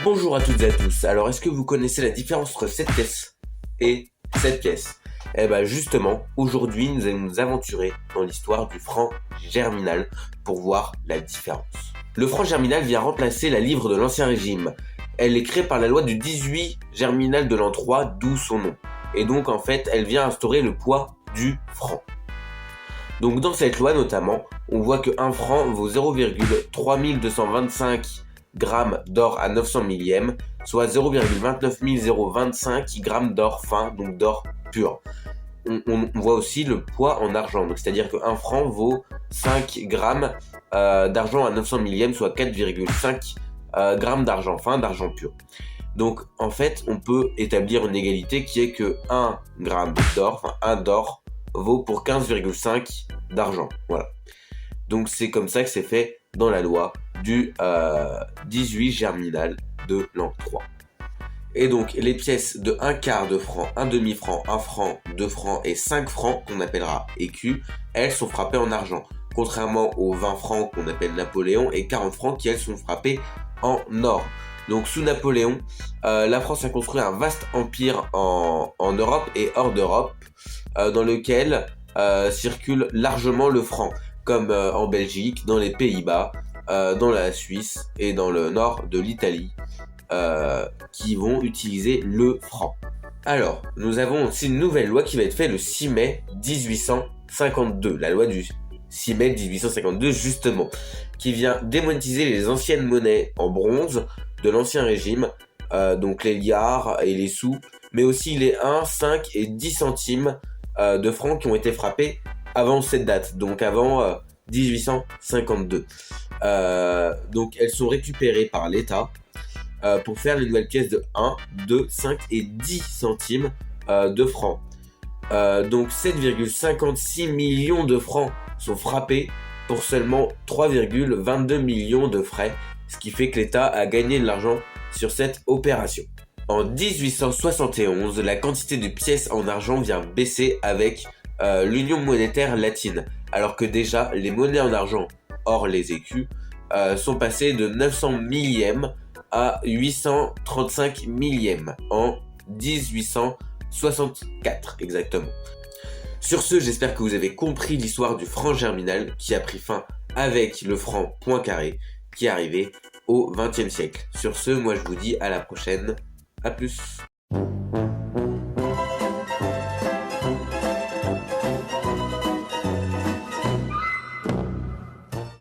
Bonjour à toutes et à tous. Alors, est-ce que vous connaissez la différence entre cette pièce et cette pièce? Eh ben justement, aujourd'hui, nous allons nous aventurer dans l'histoire du franc germinal pour voir la différence. Le franc germinal vient remplacer la livre de l'Ancien Régime. Elle est créée par la loi du 18 germinal de l'an 3, d'où son nom. Et donc, en fait, elle vient instaurer le poids du franc. Donc, dans cette loi, notamment, on voit que 1 franc vaut 0,3225 grammes d'or à 900 millièmes, soit 0,29025 grammes d'or fin, donc d'or pur. On voit aussi le poids en argent, donc c'est-à-dire que 1 franc vaut 5 grammes d'argent à 900 millièmes, soit 4,5 grammes d'argent fin, d'argent pur. Donc en fait, on peut établir une égalité qui est que 1 gramme d'or, enfin 1 d'or, vaut pour 15,5 d'argent. Voilà. Donc c'est comme ça que c'est fait dans la loi du 18 germinal de l'an 3. Et donc les pièces de 1 quart de franc, 1 demi-franc, 1 franc, 2 francs et 5 francs qu'on appellera écus, elles sont frappées en argent. Contrairement aux 20 francs qu'on appelle Napoléon et 40 francs qui elles sont frappées en or. Donc sous Napoléon, la France a construit un vaste empire en Europe et hors d'Europe, dans lequel circule largement le franc, comme en Belgique, dans les Pays-Bas, dans la Suisse et dans le nord de l'Italie, qui vont utiliser le franc. Alors, nous avons aussi une nouvelle loi qui va être faite le 6 mai 1852, la loi du 6 mai 1852 justement, qui vient démonétiser les anciennes monnaies en bronze de l'Ancien Régime, donc les liards et les sous, mais aussi les 1, 5 et 10 centimes de francs qui ont été frappés avant cette date, donc avant 1852. Donc elles sont récupérées par l'État pour faire les nouvelles pièces de 1, 2, 5 et 10 centimes de francs. Donc 7,56 millions de francs sont frappés pour seulement 3,22 millions de frais, ce qui fait que l'État a gagné de l'argent sur cette opération. En 1871, la quantité de pièces en argent vient baisser avec l'Union monétaire latine, alors que déjà les monnaies en argent, hors les écus, sont passées de 900 millièmes à 835 millièmes en 1864 exactement. Sur ce, j'espère que vous avez compris l'histoire du franc germinal qui a pris fin avec le franc Poincaré qui est arrivé au XXe siècle. Sur ce, moi je vous dis à la prochaine, à plus.